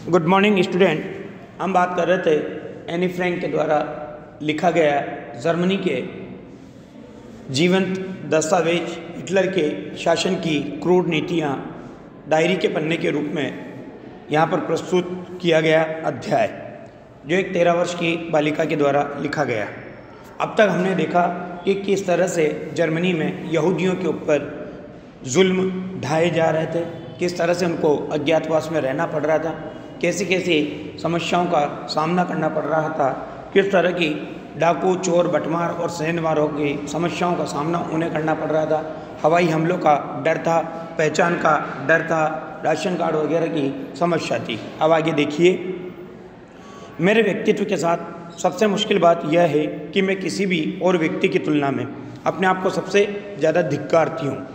Good morning student. हम बात कर रहे थे एनी फ्रैंक के द्वारा लिखा गया जर्मनी के जीवंत दस्तावेज हिटलर के शासन की क्रूर नीतियाँ डायरी के पन्ने के रूप में यहाँ पर प्रस्तुत किया गया अध्याय, जो एक 13 वर्ष की बालिका के द्वारा लिखा गया। अब तक हमने देखा कि किस तरह से जर्मनी में यहूदियों के ऊपर जुल्म ढाए जा रहे थे, किस तरह से उनको अज्ञातवास में रहना पड़ रहा था, कैसी कैसी समस्याओं का सामना करना पड़ रहा था, किस तरह की डाकू, चोर, बटमार और सैन्यवारों की समस्याओं का सामना उन्हें करना पड़ रहा था। हवाई हमलों का डर था, पहचान का डर था, राशन कार्ड वगैरह की समस्या थी। अब आगे देखिए, मेरे व्यक्तित्व के साथ सबसे मुश्किल बात यह है कि मैं किसी भी और व्यक्ति की तुलना में अपने आप को सबसे ज़्यादा धिक्कारती हूँ।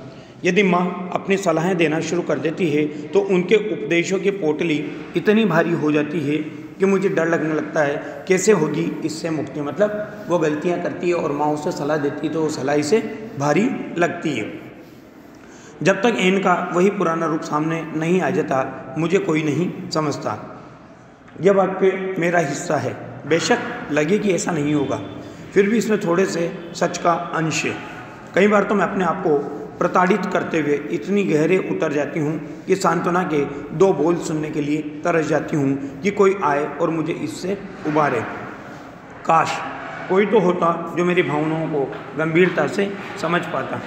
यदि माँ अपनी सलाहें देना शुरू कर देती है तो उनके उपदेशों की पोटली इतनी भारी हो जाती है कि मुझे डर लगने लगता है कैसे होगी इससे मुक्ति। मतलब वो गलतियाँ करती है और माँ उसे सलाह देती है तो वो सलाह से भारी लगती है। जब तक एन का वही पुराना रूप सामने नहीं आ जाता मुझे कोई नहीं समझता। यह वाक्य मेरा हिस्सा है, बेशक लगे कि ऐसा नहीं होगा, फिर भी इसमें थोड़े से सच का अंश है। कई बार तो मैं अपने आप को प्रताड़ित करते हुए इतनी गहरे उतर जाती हूँ कि सांत्वना के 2 बोल सुनने के लिए तरस जाती हूँ कि कोई आए और मुझे इससे उबारे। काश कोई तो होता जो मेरी भावनाओं को गंभीरता से समझ पाता।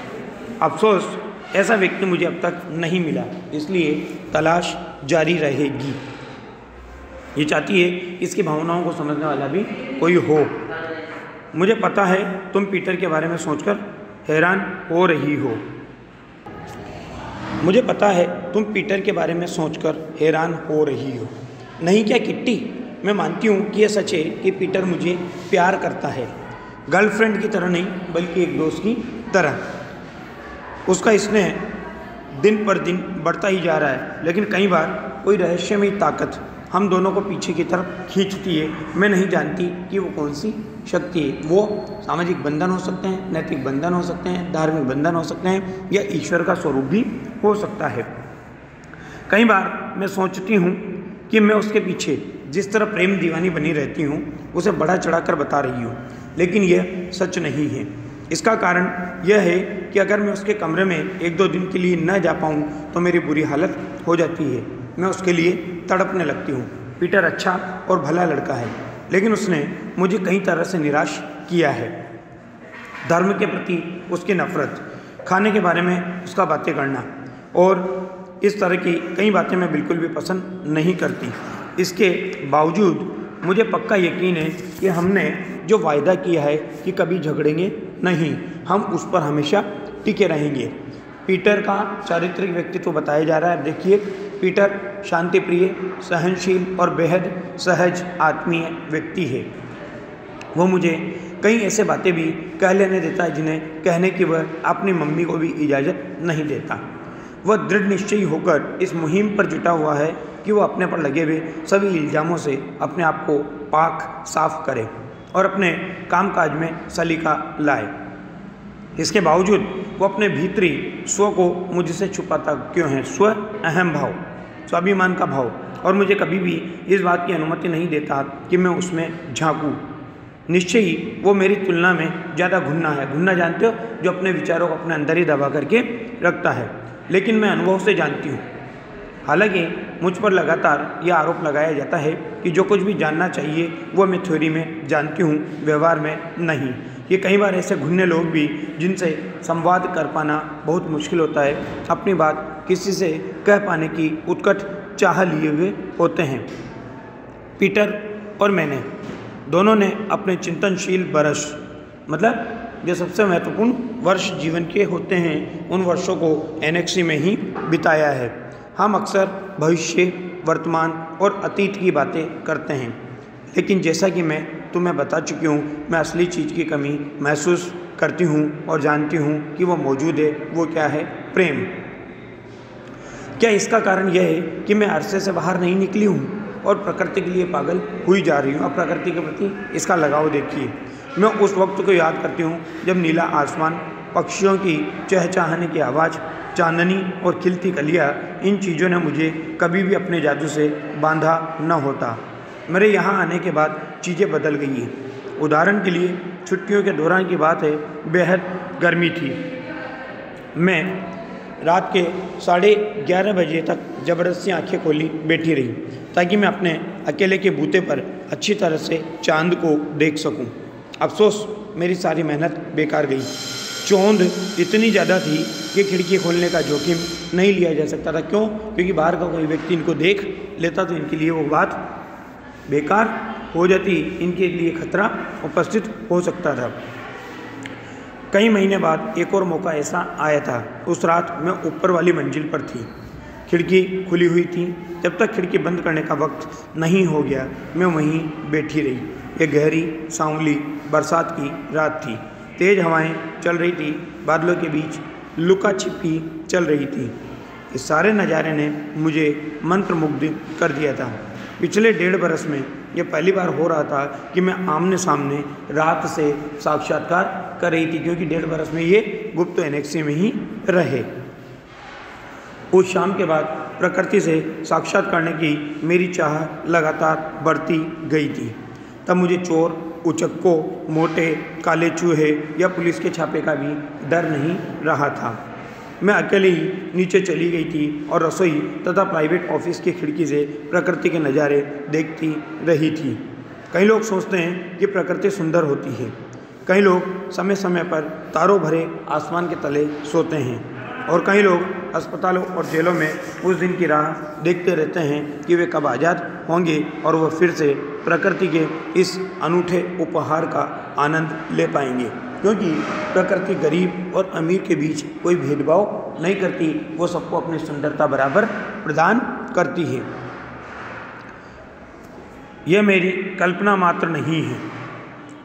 अफसोस ऐसा व्यक्ति मुझे अब तक नहीं मिला, इसलिए तलाश जारी रहेगी। ये चाहती है इसकी भावनाओं को समझने वाला भी कोई हो। मुझे पता है तुम पीटर के बारे में सोचकर हैरान हो रही हो। मुझे पता है तुम पीटर के बारे में सोचकर हैरान हो रही हो। नहीं क्या किट्टी, मैं मानती हूँ कि यह सच है कि पीटर मुझे प्यार करता है, गर्लफ्रेंड की तरह नहीं बल्कि एक दोस्त की तरह। उसका स्नेह दिन पर दिन बढ़ता ही जा रहा है, लेकिन कई बार कोई रहस्यमयी ताकत हम दोनों को पीछे की तरफ खींचती है। मैं नहीं जानती कि वो कौन सी शक्ति है। वो सामाजिक बंधन हो सकते हैं, नैतिक बंधन हो सकते हैं, धार्मिक बंधन हो सकते हैं, या ईश्वर का स्वरूप भी हो सकता है। कई बार मैं सोचती हूँ कि मैं उसके पीछे जिस तरह प्रेम दीवानी बनी रहती हूँ उसे बढ़ा चढ़ाकर बता रही हूँ, लेकिन यह सच नहीं है। इसका कारण यह है कि अगर मैं उसके कमरे में 1-2 दिन के लिए न जा पाऊँ तो मेरी बुरी हालत हो जाती है। मैं उसके लिए तड़पने लगती हूँ। पीटर अच्छा और भला लड़का है, लेकिन उसने मुझे कई तरह से निराश किया है। धर्म के प्रति उसकी नफरत, खाने के बारे में उसका बातें करना और इस तरह की कई बातें मैं बिल्कुल भी पसंद नहीं करती। इसके बावजूद मुझे पक्का यकीन है कि हमने जो वायदा किया है कि कभी झगड़ेंगे नहीं, हम उस पर हमेशा टिके रहेंगे। पीटर का चारित्रिक व्यक्तित्व बताया जा रहा है। देखिए, पीटर शांतिप्रिय, सहनशील और बेहद सहज आत्मीय व्यक्ति है। वो मुझे कई ऐसे बातें भी कह लेने देता है जिन्हें कहने की वह अपनी मम्मी को भी इजाज़त नहीं देता। वह दृढ़ निश्चयी होकर इस मुहिम पर जुटा हुआ है कि वो अपने पर लगे हुए सभी इल्ज़ामों से अपने आप को पाक साफ करे और अपने कामकाज में सलीका लाए। इसके बावजूद वो अपने भीतरी स्व को मुझसे छुपाता क्यों है? स्व अहम भाव, स्वाभिमान का भाव, और मुझे कभी भी इस बात की अनुमति नहीं देता कि मैं उसमें झांकूं। निश्चय ही वो मेरी तुलना में ज़्यादा घुन्ना है। घुन्ना जानते हो, जो अपने विचारों को अपने अंदर ही दबा करके रखता है। लेकिन मैं अनुभव से जानती हूँ। हालांकि मुझ पर लगातार यह आरोप लगाया जाता है कि जो कुछ भी जानना चाहिए वो मैं थ्योरी में जानती हूँ, व्यवहार में नहीं। ये कई बार ऐसे घुन्ने लोग भी जिनसे संवाद कर पाना बहुत मुश्किल होता है, अपनी बात किसी से कह पाने की उत्कट चाह लिए हुए होते हैं। पीटर और मैंने दोनों ने अपने चिंतनशील बरस, मतलब जो सबसे महत्वपूर्ण वर्ष जीवन के होते हैं, उन वर्षों को एनेक्सी में ही बिताया है। हम अक्सर भविष्य, वर्तमान और अतीत की बातें करते हैं, लेकिन जैसा कि मैं तुम्हें बता चुकी हूँ, मैं असली चीज़ की कमी महसूस करती हूँ और जानती हूँ कि वो मौजूद है। वो क्या है? प्रेम। क्या इसका कारण यह है कि मैं अरसे से बाहर नहीं निकली हूँ और प्रकृति के लिए पागल हुई जा रही हूँ? अब प्रकृति के प्रति इसका लगाव देखिए। मैं उस वक्त को याद करती हूँ जब नीला आसमान, पक्षियों की चहचहाने की आवाज़, चांदनी और खिलती कलियाँ, इन चीज़ों ने मुझे कभी भी अपने जादू से बांधा न होता। मेरे यहाँ आने के बाद चीज़ें बदल गई हैं। उदाहरण के लिए छुट्टियों के दौरान की बात है, बेहद गर्मी थी। मैं रात के 11:30 बजे तक ज़बरदस्ती आंखें खोली बैठी रही ताकि मैं अपने अकेले के बूते पर अच्छी तरह से चांद को देख सकूं। अफसोस, मेरी सारी मेहनत बेकार गई। चौंध इतनी ज़्यादा थी कि खिड़की खोलने का जोखिम नहीं लिया जा सकता था। क्यों? क्योंकि बाहर का कोई व्यक्ति इनको देख लेता तो इनके लिए वो बात बेकार हो जाती, इनके लिए खतरा उपस्थित हो सकता था। कई महीने बाद एक और मौका ऐसा आया था। उस रात मैं ऊपर वाली मंजिल पर थी, खिड़की खुली हुई थी। जब तक खिड़की बंद करने का वक्त नहीं हो गया, मैं वहीं बैठी रही। यह गहरी सांवली बरसात की रात थी। तेज़ हवाएं चल रही थी, बादलों के बीच लुका छिपी चल रही थी। इस सारे नज़ारे ने मुझे मंत्रमुग्ध कर दिया था। पिछले 1.5 बरस में यह पहली बार हो रहा था कि मैं आमने सामने रात से साक्षात्कार कर रही थी, क्योंकि 1.5 बरस में ये गुप्त एनेक्सी में ही रहे। उस शाम के बाद प्रकृति से साक्षात करने की मेरी चाह लगातार बढ़ती गई थी। तब मुझे चोर, उचक्कों, मोटे काले चूहे या पुलिस के छापे का भी डर नहीं रहा था। मैं अकेले ही नीचे चली गई थी और रसोई तथा प्राइवेट ऑफिस की खिड़की से प्रकृति के नज़ारे देखती रही थी। कई लोग सोचते हैं कि प्रकृति सुंदर होती है। कई लोग समय समय पर तारों भरे आसमान के तले सोते हैं और कई लोग अस्पतालों और जेलों में उस दिन की राह देखते रहते हैं कि वे कब आज़ाद होंगे और वह फिर से प्रकृति के इस अनूठे उपहार का आनंद ले पाएंगे। क्योंकि प्रकृति गरीब और अमीर के बीच कोई भेदभाव नहीं करती, वो सबको अपनी सुंदरता बराबर प्रदान करती है। यह मेरी कल्पना मात्र नहीं है।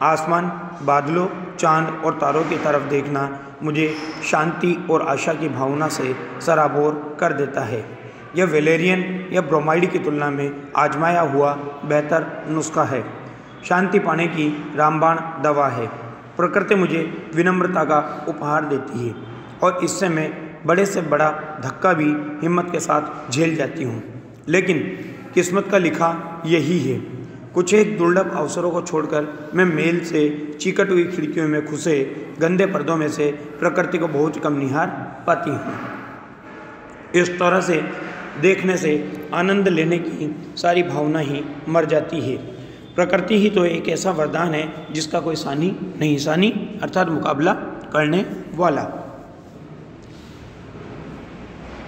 आसमान, बादलों, चांद और तारों की तरफ देखना मुझे शांति और आशा की भावना से सराबोर कर देता है। यह वैलेरियन या ब्रोमाइड की तुलना में आजमाया हुआ बेहतर नुस्खा है। शांति पाने की रामबाण दवा है। प्रकृति मुझे विनम्रता का उपहार देती है और इससे मैं बड़े से बड़ा धक्का भी हिम्मत के साथ झेल जाती हूँ। लेकिन किस्मत का लिखा यही है। कुछ एक दुर्लभ अवसरों को छोड़कर मैं मेल से चिकट हुई खिड़कियों में घुसे गंदे पर्दों में से प्रकृति को बहुत कम निहार पाती हूँ। इस तरह से देखने से आनंद लेने की सारी भावना ही मर जाती है। प्रकृति ही तो एक ऐसा वरदान है जिसका कोई सानी नहीं, सानी अर्थात मुकाबला करने वाला।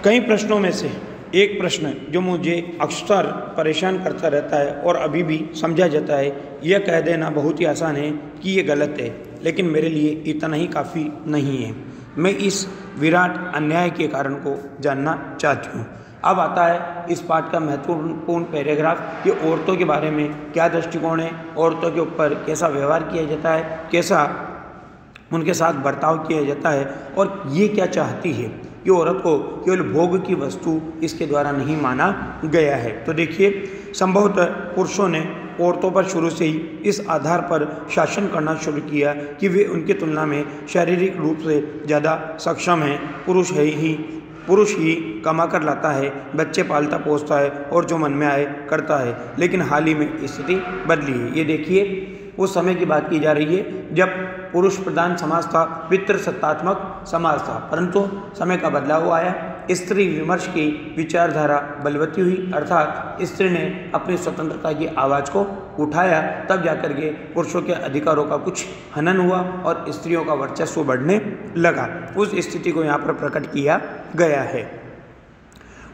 कई प्रश्नों में से एक प्रश्न जो मुझे अक्सर परेशान करता रहता है और अभी भी समझा जाता है, यह कह देना बहुत ही आसान है कि ये गलत है, लेकिन मेरे लिए इतना ही काफ़ी नहीं है। मैं इस विराट अन्याय के कारण को जानना चाहती हूँ। अब आता है इस पाठ का महत्वपूर्ण पैराग्राफ कि औरतों के बारे में क्या दृष्टिकोण है, औरतों के ऊपर कैसा व्यवहार किया जाता है, कैसा उनके साथ बर्ताव किया जाता है और ये क्या चाहती है कि औरत को केवल भोग की वस्तु इसके द्वारा नहीं माना गया है। तो देखिए, संभवतः पुरुषों ने औरतों पर शुरू से ही इस आधार पर शासन करना शुरू किया कि वे उनकी तुलना में शारीरिक रूप से ज़्यादा सक्षम हैं। पुरुष ही कमा कर लाता है, बच्चे पालता पोसता है और जो मन में आए करता है। लेकिन हाल ही में स्थिति बदली है। ये देखिए, उस समय की बात की जा रही है जब पुरुष प्रधान समाज था, पितृसत्तात्मक समाज था, परंतु समय का बदलाव आया। स्त्री विमर्श की विचारधारा बलवती हुई, अर्थात स्त्री ने अपनी स्वतंत्रता की आवाज़ को उठाया, तब जाकर के पुरुषों के अधिकारों का कुछ हनन हुआ और स्त्रियों का वर्चस्व बढ़ने लगा। उस स्थिति को यहाँ पर प्रकट किया गया है।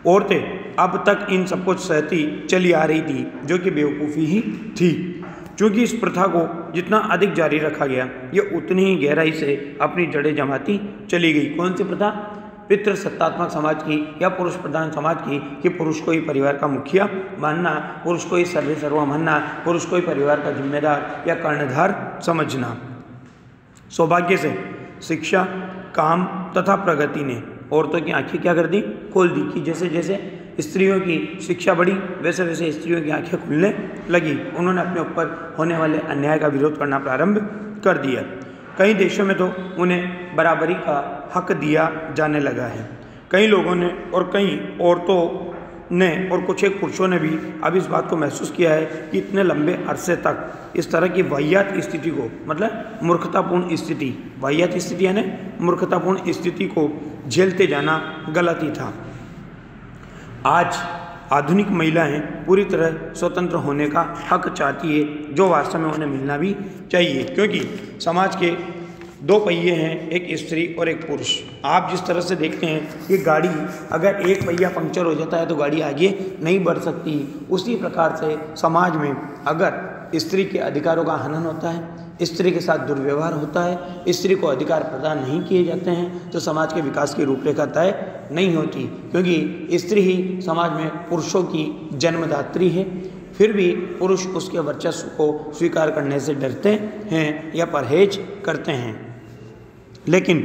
औरतें अब तक इन सब कुछ सहती चली आ रही थी, जो कि बेवकूफ़ी ही थी। चूँकि इस प्रथा को जितना अधिक जारी रखा गया, ये उतनी ही गहराई से अपनी जड़ें जमाती चली गई। कौन सी प्रथा? पितृसत्तात्मक समाज की या पुरुष प्रधान समाज की, कि पुरुष को ही परिवार का मुखिया मानना, पुरुष को ही सर्वा मानना, पुरुष को ही परिवार का जिम्मेदार या कर्णधार समझना। सौभाग्य से शिक्षा, काम तथा प्रगति ने औरतों की आंखें क्या कर दी? खोल दी कि जैसे जैसे स्त्रियों की शिक्षा बढ़ी, वैसे वैसे स्त्रियों की आंखें खुलने लगी। उन्होंने अपने ऊपर होने वाले अन्याय का विरोध करना प्रारंभ कर दिया। कई देशों में तो उन्हें बराबरी का हक दिया जाने लगा है। कई लोगों ने और कई औरतों ने और कुछ एक पुरुषों ने भी अब इस बात को महसूस किया है कि इतने लंबे अरसे तक इस तरह की वाहियात स्थिति को, मतलब मूर्खतापूर्ण स्थिति, वाहियात स्थिति यानी मूर्खतापूर्ण स्थिति को झेलते जाना गलत ही था। आज आधुनिक महिलाएं पूरी तरह स्वतंत्र होने का हक चाहती है, जो वास्तव में उन्हें मिलना भी चाहिए, क्योंकि समाज के दो पहिए हैं, एक स्त्री और एक पुरुष। आप जिस तरह से देखते हैं कि गाड़ी अगर एक पहिया पंक्चर हो जाता है तो गाड़ी आगे नहीं बढ़ सकती, उसी प्रकार से समाज में अगर स्त्री के अधिकारों का हनन होता है, स्त्री के साथ दुर्व्यवहार होता है, स्त्री को अधिकार प्रदान नहीं किए जाते हैं, तो समाज के विकास की रूपरेखा तय नहीं होती, क्योंकि स्त्री ही समाज में पुरुषों की जन्मदात्री है। फिर भी पुरुष उसके वर्चस्व को स्वीकार करने से डरते हैं या परहेज करते हैं। लेकिन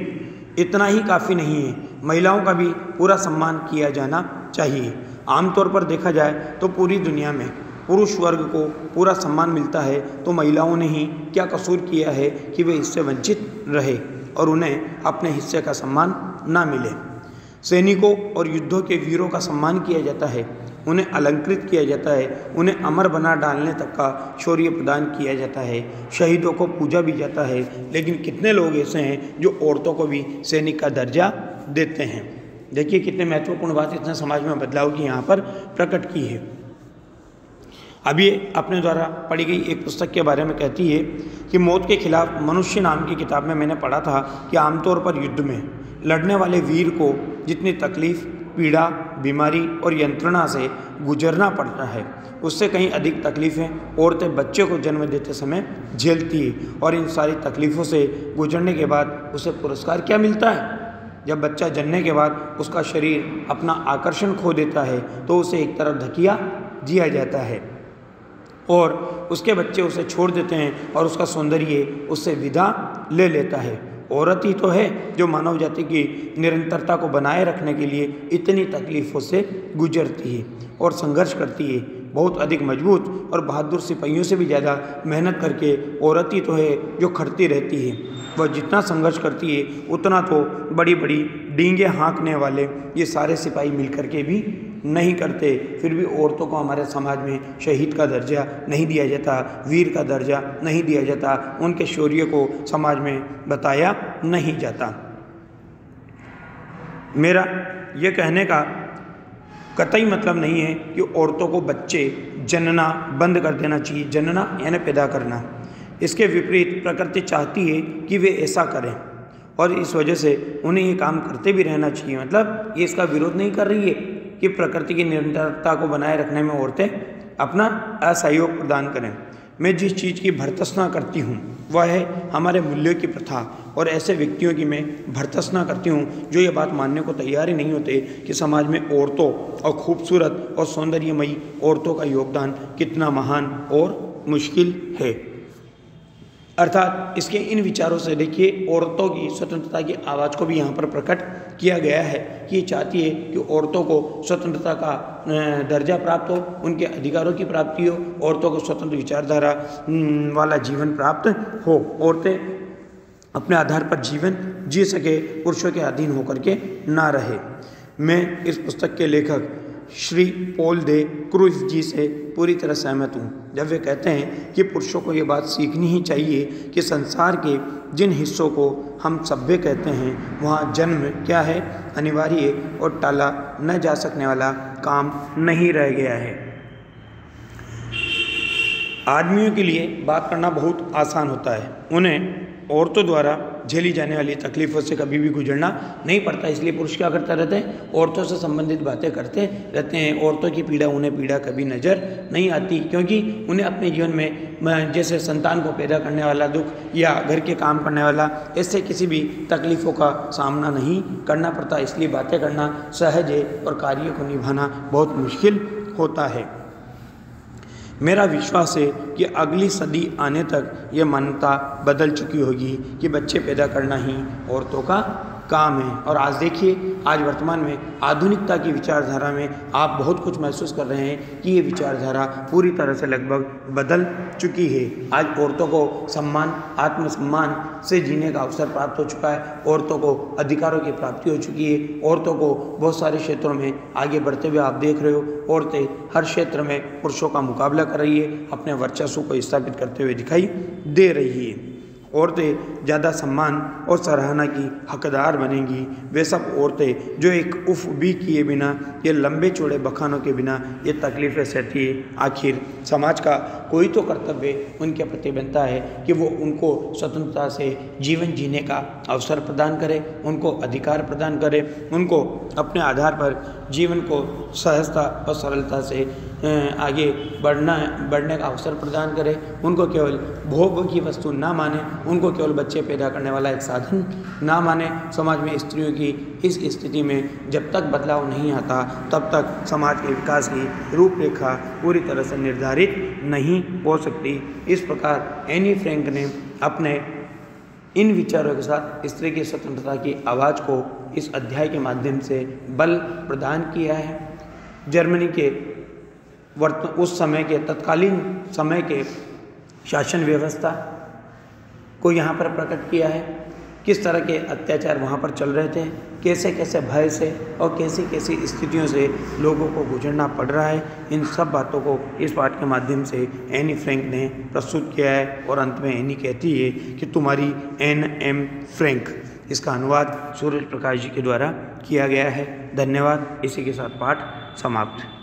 इतना ही काफ़ी नहीं है, महिलाओं का भी पूरा सम्मान किया जाना चाहिए। आमतौर पर देखा जाए तो पूरी दुनिया में पुरुष वर्ग को पूरा सम्मान मिलता है, तो महिलाओं ने ही क्या कसूर किया है कि वे इससे वंचित रहे और उन्हें अपने हिस्से का सम्मान ना मिले। सैनिकों और युद्धों के वीरों का सम्मान किया जाता है, उन्हें अलंकृत किया जाता है, उन्हें अमर बना डालने तक का शौर्य प्रदान किया जाता है, शहीदों को पूजा भी जाता है। लेकिन कितने लोग ऐसे हैं जो औरतों को भी सैनिक का दर्जा देते हैं। देखिए कितने महत्वपूर्ण बात इसने समाज में बदलाव की यहाँ पर प्रकट की है। अभी अपने द्वारा पढ़ी गई एक पुस्तक के बारे में कहती है कि मौत के खिलाफ मनुष्य नाम की किताब में मैंने पढ़ा था कि आमतौर पर युद्ध में लड़ने वाले वीर को जितनी तकलीफ, पीड़ा, बीमारी और यंत्रणा से गुजरना पड़ता है, उससे कहीं अधिक तकलीफ़ें औरतें बच्चे को जन्म देते समय झेलती है। और इन सारी तकलीफ़ों से गुजरने के बाद उसे पुरस्कार क्या मिलता है? जब बच्चा जन्मने के बाद उसका शरीर अपना आकर्षण खो देता है तो उसे एक तरफ धकिया दिया जाता है और उसके बच्चे उसे छोड़ देते हैं और उसका सौंदर्य उससे विदा ले लेता है। औरत ही तो है जो मानव जाति की निरंतरता को बनाए रखने के लिए इतनी तकलीफ़ों से गुजरती है और संघर्ष करती है। बहुत अधिक मजबूत और बहादुर सिपाहियों से भी ज़्यादा मेहनत करके औरत ही तो है जो खड़ती रहती है। वह जितना संघर्ष करती है उतना तो बड़ी बड़ी डींगे हाँकने वाले ये सारे सिपाही मिल करके भी नहीं करते। फिर भी औरतों को हमारे समाज में शहीद का दर्जा नहीं दिया जाता, वीर का दर्जा नहीं दिया जाता, उनके शौर्य को समाज में बताया नहीं जाता। मेरा ये कहने का कतई मतलब नहीं है कि औरतों को बच्चे जनना बंद कर देना चाहिए, जनना यानी पैदा करना। इसके विपरीत प्रकृति चाहती है कि वे ऐसा करें और इस वजह से उन्हें ये काम करते भी रहना चाहिए। मतलब ये इसका विरोध नहीं कर रही है कि प्रकृति की निरंतरता को बनाए रखने में औरतें अपना असहयोग प्रदान करें। मैं जिस चीज़ की भर्त्सना करती हूँ वह है हमारे मूल्यों की प्रथा, और ऐसे व्यक्तियों की मैं भर्त्सना करती हूँ जो ये बात मानने को तैयार ही नहीं होते कि समाज में औरतों और खूबसूरत और सौंदर्यमयी औरतों का योगदान कितना महान और मुश्किल है। अर्थात इसके इन विचारों से देखिए औरतों की स्वतंत्रता की आवाज़ को भी यहाँ पर प्रकट किया गया है कि ये चाहती है कि औरतों को स्वतंत्रता का दर्जा प्राप्त हो, उनके अधिकारों की प्राप्ति हो, औरतों को स्वतंत्र विचारधारा वाला जीवन प्राप्त हो, औरतें अपने आधार पर जीवन जी सके, पुरुषों के अधीन होकर के ना रहे। मैं इस पुस्तक के लेखक श्री पॉल दे क्रूइफ जी से पूरी तरह सहमत हूँ जब वे कहते हैं कि पुरुषों को ये बात सीखनी ही चाहिए कि संसार के जिन हिस्सों को हम सभ्य कहते हैं वहाँ जन्म क्या है, अनिवार्य और टाला न जा सकने वाला काम नहीं रह गया है। आदमियों के लिए बात करना बहुत आसान होता है, उन्हें औरतों द्वारा झेली जाने वाली तकलीफ़ों से कभी भी गुजरना नहीं पड़ता, इसलिए पुरुष क्या करते रहते हैं, औरतों से संबंधित बातें करते रहते हैं। औरतों की पीड़ा उन्हें पीड़ा कभी नज़र नहीं आती, क्योंकि उन्हें अपने जीवन में जैसे संतान को पैदा करने वाला दुख या घर के काम करने वाला ऐसे किसी भी तकलीफ़ों का सामना नहीं करना पड़ता, इसलिए बातें करना सहज है और कार्य को निभाना बहुत मुश्किल होता है। मेरा विश्वास है कि अगली सदी आने तक ये मान्यता बदल चुकी होगी कि बच्चे पैदा करना ही औरतों का काम है। और आज देखिए, आज वर्तमान में आधुनिकता की विचारधारा में आप बहुत कुछ महसूस कर रहे हैं कि ये विचारधारा पूरी तरह से लगभग बदल चुकी है। आज औरतों को सम्मान, आत्मसम्मान से जीने का अवसर प्राप्त हो चुका है। औरतों को अधिकारों की प्राप्ति हो चुकी है। औरतों को बहुत सारे क्षेत्रों में आगे बढ़ते हुए आप देख रहे हो। औरतें हर क्षेत्र में पुरुषों का मुकाबला कर रही है, अपने वर्चस्व को स्थापित करते हुए दिखाई दे रही है। औरतें ज़्यादा सम्मान और सराहना की हकदार बनेंगी। वे सब औरतें जो एक उफ भी किए बिना, ये लंबे चौड़े बखानों के बिना ये तकलीफ़ें सहती है। आखिर समाज का कोई तो कर्तव्य उनके प्रति बनता है कि वो उनको स्वतंत्रता से जीवन जीने का अवसर प्रदान करे, उनको अधिकार प्रदान करे, उनको अपने आधार पर जीवन को सहजता और सरलता से आगे बढ़ने का अवसर प्रदान करे। उनको केवल भोग की वस्तु ना माने, उनको केवल बच्चे पैदा करने वाला एक साधन ना माने। समाज में स्त्रियों की इस स्थिति में जब तक बदलाव नहीं आता, तब तक समाज के विकास की रूपरेखा पूरी तरह से निर्धारित नहीं हो सकती। इस प्रकार एनी फ्रैंक ने अपने इन विचारों के साथ स्त्री की स्वतंत्रता की आवाज़ को इस अध्याय के माध्यम से बल प्रदान किया है। जर्मनी के उस समय के तत्कालीन समय के शासन व्यवस्था को यहाँ पर प्रकट किया है। किस तरह के अत्याचार वहाँ पर चल रहे थे, कैसे कैसे भय से और कैसी कैसी स्थितियों से लोगों को गुजरना पड़ रहा है, इन सब बातों को इस पाठ के माध्यम से एनी फ्रैंक ने प्रस्तुत किया है। और अंत में एनी कहती है कि तुम्हारी एन.एम. फ्रैंक। इसका अनुवाद सूरज प्रकाश जी के द्वारा किया गया है। धन्यवाद। इसी के साथ पाठ समाप्त।